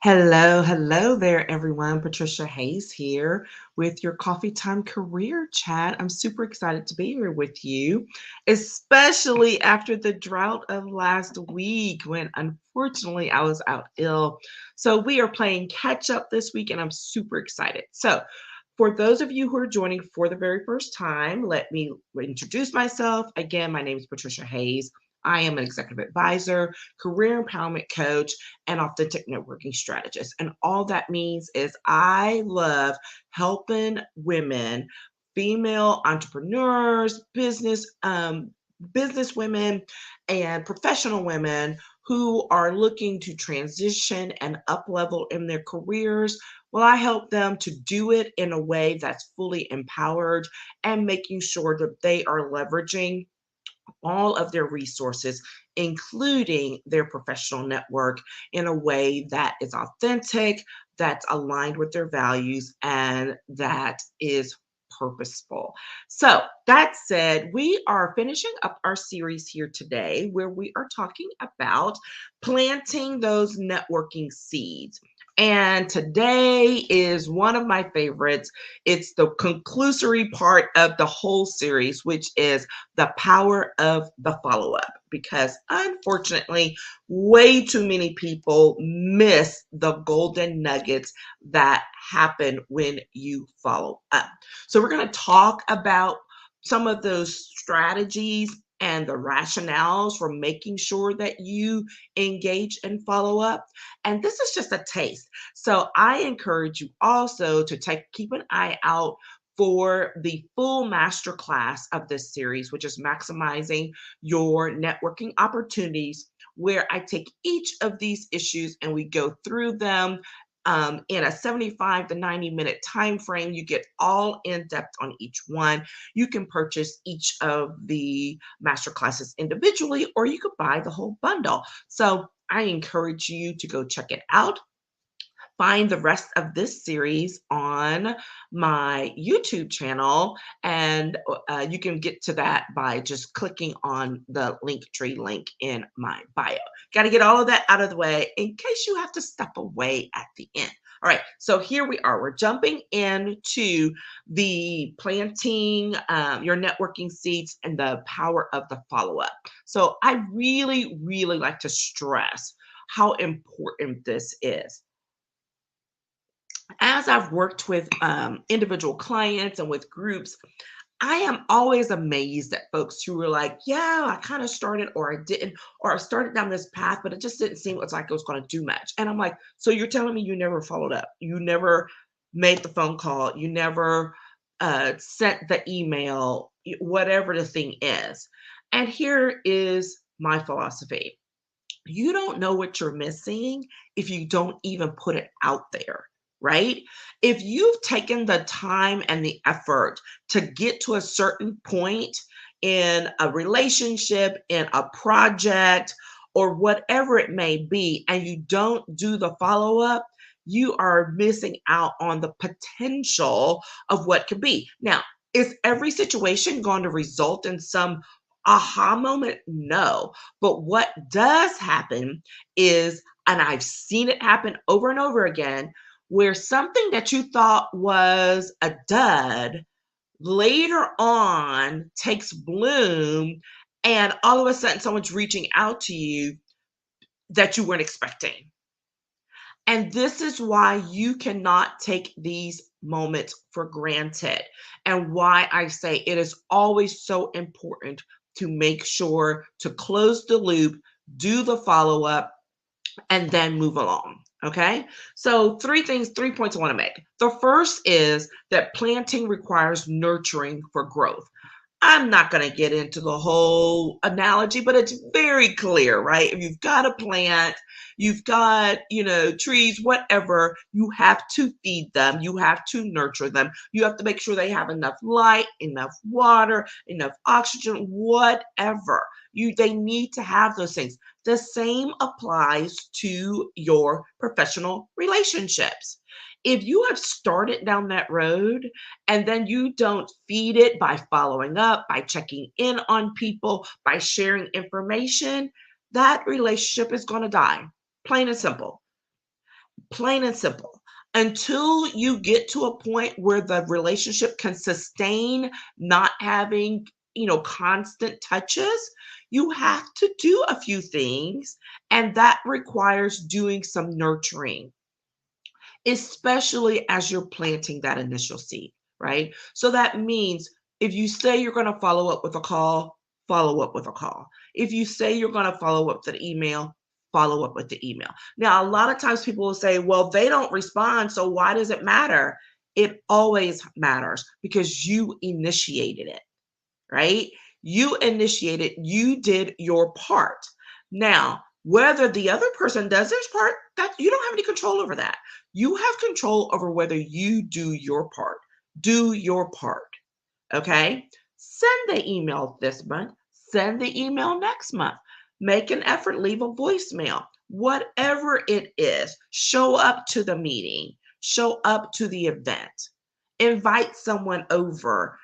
Hello there, everyone. Patricia Hayes here with your Coffee Time Career Chat. I'm super excited to be here with you, especially after the drought of last week when unfortunately I was out ill. So we are playing catch up this week, and I'm super excited. So, for those of you who are joining for the very first time, let me introduce myself. Again, my name is Patricia Hayes. I am an executive advisor, career empowerment coach, and authentic networking strategist. And all that means is I love helping women, female entrepreneurs, business women, and professional women who are looking to transition and up level in their careers. Well, I help them to do it in a way that's fully empowered and making sure that they are leveraging all of their resources, including their professional network, in a way that is authentic, that's aligned with their values, and that is purposeful. So, that said, we are finishing up our series here today where we are talking about planting those networking seeds. And today is one of my favorites. It's the conclusory part of the whole series, which is the power of the follow up, because unfortunately, way too many people miss the golden nuggets that happen when you follow up. So, we're going to talk about some of those strategies and the rationales for making sure that you engage and follow up. And this is just a taste. So I encourage you also to keep an eye out for the full masterclass of this series, which is maximizing your networking opportunities, where I take each of these issues and we go through them in a 75 to 90-minute time frame. You get all in depth on each one. You can purchase each of the masterclasses individually, or you could buy the whole bundle. So I encourage you to go check it out. Find the rest of this series on my YouTube channel, and you can get to that by just clicking on the Linktree link in my bio. Got to get all of that out of the way in case you have to step away at the end. All right, so here we are. We're jumping into the planting your networking seeds and the power of the follow up. So I really, really like to stress how important this is. As I've worked with individual clients and with groups, I am always amazed at folks who are like, yeah, I kind of started or I didn't, or I started down this path, but it just didn't seem like it was going to do much. And I'm like, so you're telling me you never followed up? You never made the phone call? You never sent the email, whatever the thing is. And here is my philosophy: you don't know what you're missing if you don't even put it out there, right? If you've taken the time and the effort to get to a certain point in a relationship, in a project, or whatever it may be, and you don't do the follow up, you are missing out on the potential of what could be. Now, is every situation going to result in some aha moment? No. But what does happen is, and I've seen it happen over and over again, where something that you thought was a dud later on takes bloom, and all of a sudden someone's reaching out to you that you weren't expecting. And this is why you cannot take these moments for granted, and why I say it is always so important to make sure to close the loop, do the follow up, and then move along. Okay. So, three points I want to make. The first is that planting requires nurturing for growth. I'm not going to get into the whole analogy, but it's very clear, right? If you've got a plant, you've got, trees, whatever, you have to feed them, you have to nurture them, you have to make sure they have enough light, enough water, enough oxygen, whatever. They need to have those things. The same applies to your professional relationships. If you have started down that road and then you don't feed it by following up, by checking in on people, by sharing information, that relationship is going to die. Plain and simple. Plain and simple. Until you get to a point where the relationship can sustain not having, constant touches, you have to do a few things, and that requires doing some nurturing, especially as you're planting that initial seed, right? So that means if you say you're going to follow up with a call, follow up with a call. If you say you're going to follow up with an email, follow up with the email. Now, a lot of times people will say, well, they don't respond, so why does it matter? It always matters because you initiated it, right? You initiated, you did your part. Now, whether the other person does their part, that you don't have any control over that. You have control over whether you do your part. Do your part. Okay? Send the email this month, send the email next month. Make an effort, leave a voicemail. Whatever it is, show up to the meeting, show up to the event, invite someone over,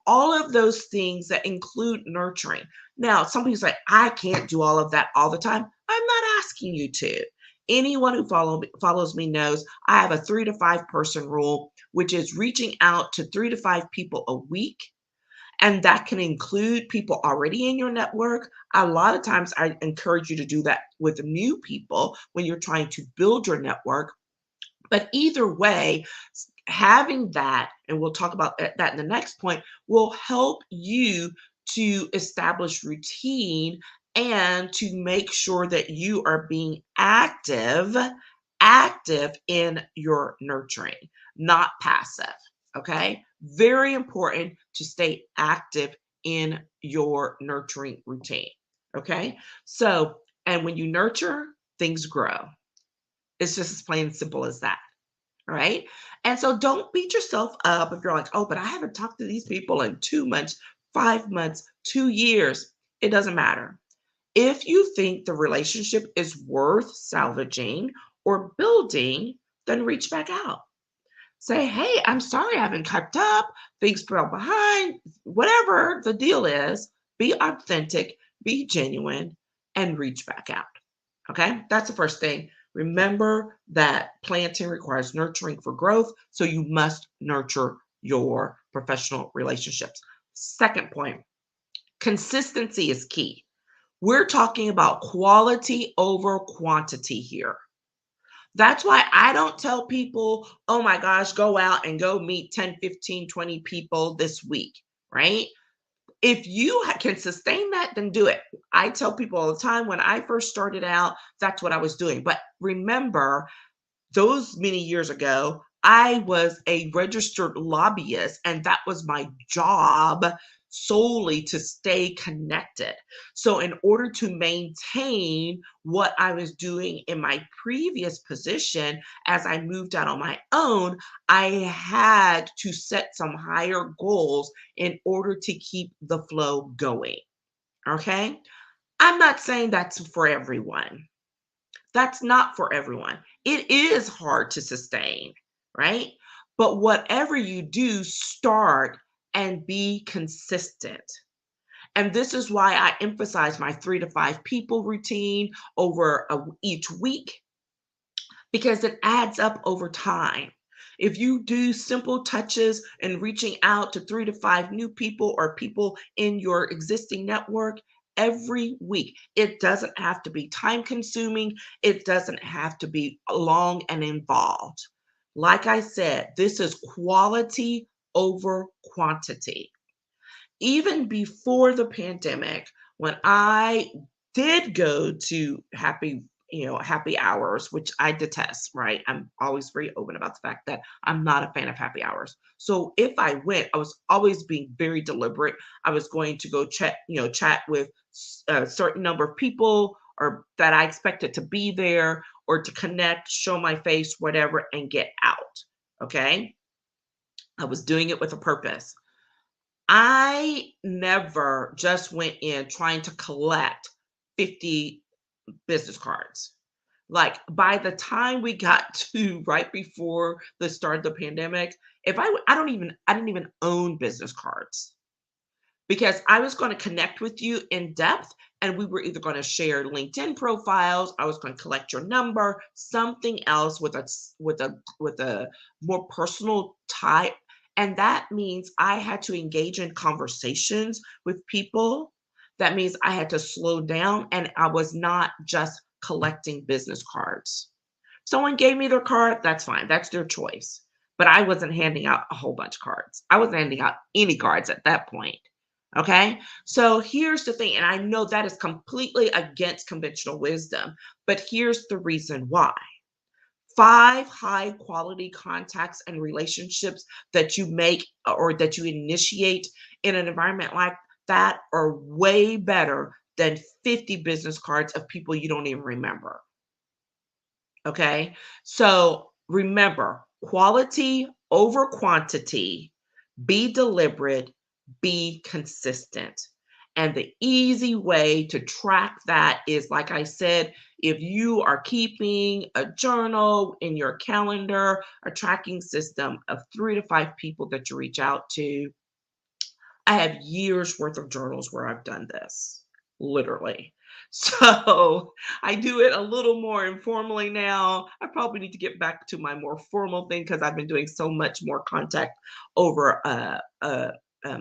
all of those things that include nurturing. Now, some people say, I can't do all of that all the time. I'm not asking you to. Anyone who follows me knows I have a 3 to 5 person rule, which is reaching out to 3 to 5 people a week. And that can include people already in your network. A lot of times, I encourage you to do that with new people when you're trying to build your network. But either way, having that, and we'll talk about that in the next point, will help you to establish routine and to make sure that you are being active in your nurturing, not passive. Okay. Very important to stay active in your nurturing routine. Okay. So, and when you nurture, things grow. It's just as plain and simple as that. Right. And so don't beat yourself up if you're like, oh, but I haven't talked to these people in 2 months, 5 months, 2 years. It doesn't matter. If you think the relationship is worth salvaging or building, then reach back out. Say, hey, I'm sorry I haven't kept up. Things fell behind, whatever the deal is. Be authentic, be genuine, and reach back out. Okay, that's the first thing. Remember that planting requires nurturing for growth, so you must nurture your professional relationships. Second point, consistency is key. We're talking about quality over quantity here. That's why I don't tell people, oh my gosh, go out and go meet 10, 15, 20 people this week, right? If you can sustain that, then do it. I tell people all the time when I first started out, that's what I was doing. But remember, those many years ago, I was a registered lobbyist, and that was my job solely to stay connected. So, in order to maintain what I was doing in my previous position as I moved out on my own, I had to set some higher goals in order to keep the flow going. Okay. I'm not saying that's for everyone. That's not for everyone. It is hard to sustain, right? But whatever you do, start and be consistent. And this is why I emphasize my 3 to 5 people routine over each week because it adds up over time. If you do simple touches and reaching out to 3 to 5 new people or people in your existing network every week, it doesn't have to be time consuming, it doesn't have to be long and involved. Like I said, this is quality over quantity. Even before the pandemic, when I did go to happy hours, which I detest, right? I'm always very open about the fact that I'm not a fan of happy hours. So if I went, I was always being very deliberate. I was going to go chat with a certain number of people or that I expected to be there or to connect, show my face, whatever, and get out. Okay. I was doing it with a purpose. I never just went in trying to collect 50 business cards. Like by the time we got to right before the start of the pandemic, if I didn't even own business cards because I was going to connect with you in depth And we were either going to share LinkedIn profiles, I was going to collect your number, something else with a more personal type. And that means I had to engage in conversations with people. That means I had to slow down and I was not just collecting business cards. Someone gave me their card, that's fine. That's their choice. But I wasn't handing out a whole bunch of cards. I wasn't handing out any cards at that point. Okay. So here's the thing, and I know that is completely against conventional wisdom, but here's the reason why. Five high quality contacts and relationships that you make or that you initiate in an environment like that are way better than 50 business cards of people you don't even remember. Okay. So remember, quality over quantity, be deliberate, be consistent. And the easy way to track that is, like I said, if you are keeping a journal in your calendar, a tracking system of 3 to 5 people that you reach out to. I have years worth of journals where I've done this, literally. So I do it a little more informally now. I probably need to get back to my more formal thing because I've been doing so much more contact over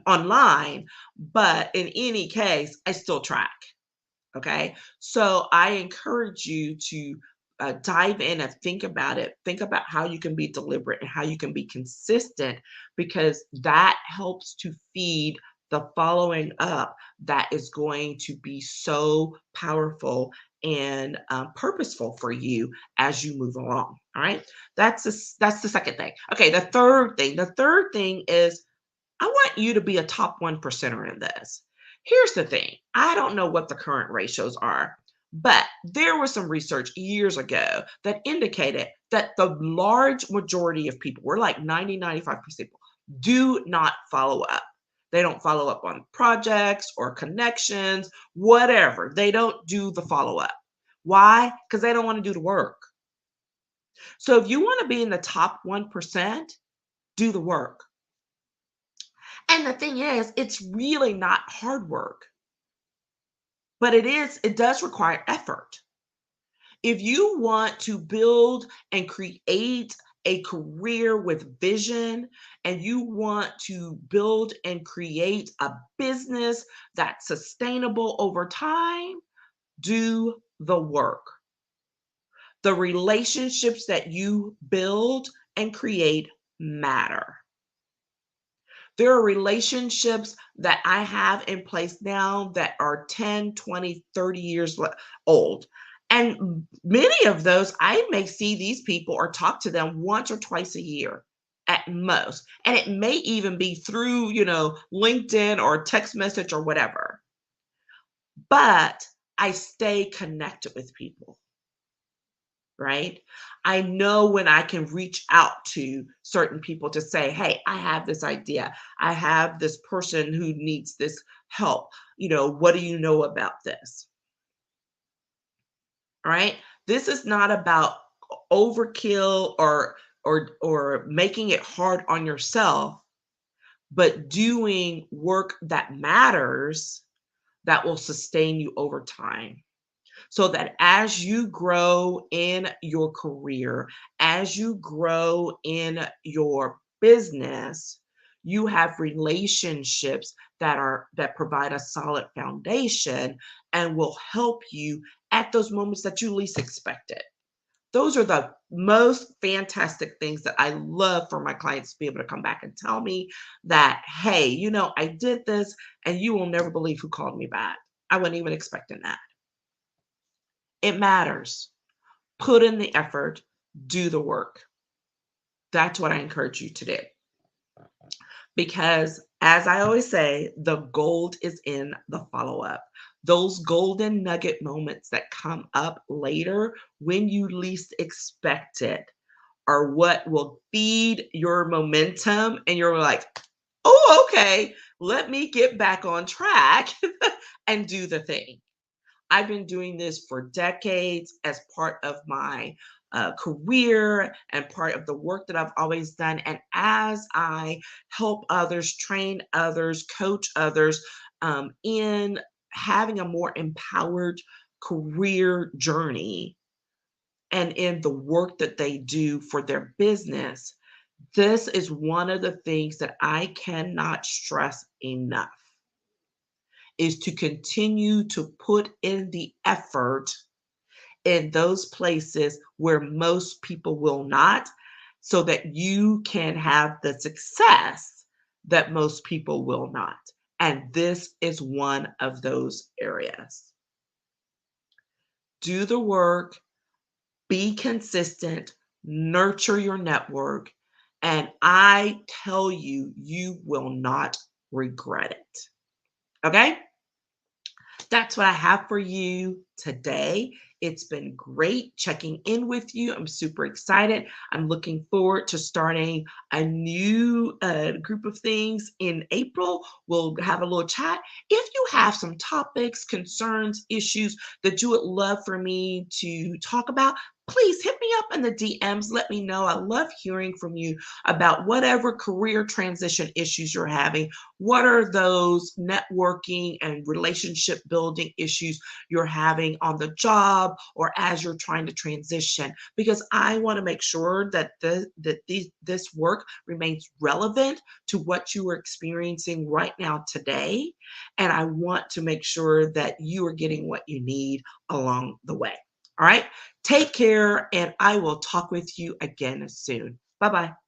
online. But in any case, I still track. Okay. So I encourage you to dive in and think about it. Think about how you can be deliberate and how you can be consistent because that helps to feed the following up that is going to be so powerful and purposeful for you as you move along. All right. That's the second thing. Okay. The third thing is I want you to be a top one percenter in this. Here's the thing, I don't know what the current ratios are, but there was some research years ago that indicated that the large majority of people, we're like 90, 95% people, do not follow up. They don't follow up on projects or connections, whatever. They don't do the follow up. Why? Because they don't want to do the work. So if you want to be in the top 1%, do the work. And the thing is, it's really not hard work, but it does require effort. If you want to build and create a career with vision and you want to build and create a business that's sustainable over time, do the work. The relationships that you build and create matter. There are relationships that I have in place now that are 10, 20, 30 years old. And many of those, I may see these people or talk to them once or twice a year at most. And it may even be through, LinkedIn or text message or whatever. But I stay connected with people, right? I know when I can reach out to certain people to say, hey, I have this idea. I have this person who needs this help. What do you know about this? All right. This is not about overkill or making it hard on yourself, but doing work that matters that will sustain you over time. So that as you grow in your career, as you grow in your business, you have relationships that provide a solid foundation and will help you at those moments that you least expect it. Those are the most fantastic things that I love for my clients to be able to come back and tell me that, hey, I did this and you will never believe who called me back. I wasn't even expecting that. It matters. Put in the effort, do the work. That's what I encourage you to do. Because as I always say, the gold is in the follow up. Those golden nugget moments that come up later when you least expect it are what will feed your momentum. And you're like, oh, okay, let me get back on track and do the thing. I've been doing this for decades as part of my career and part of the work that I've always done. And as I help others, train others, coach others in having a more empowered career journey and in the work that they do for their business, this is one of the things that I cannot stress enough is to continue to put in the effort in those places where most people will not, so that you can have the success that most people will not. And this is one of those areas. Do the work, be consistent, nurture your network, and I tell you, you will not regret it. Okay? That's what I have for you today. It's been great checking in with you. I'm super excited. I'm looking forward to starting a new group of things in April. We'll have a little chat. If you have some topics, concerns, issues that you would love for me to talk about, please hit me up in the DMs. Let me know. I love hearing from you about whatever career transition issues you're having. What are those networking and relationship building issues you're having on the job or as you're trying to transition? Because I want to make sure that this work remains relevant to what you are experiencing right now today. And I want to make sure that you are getting what you need along the way. All right. Take care, and I will talk with you again soon. Bye bye.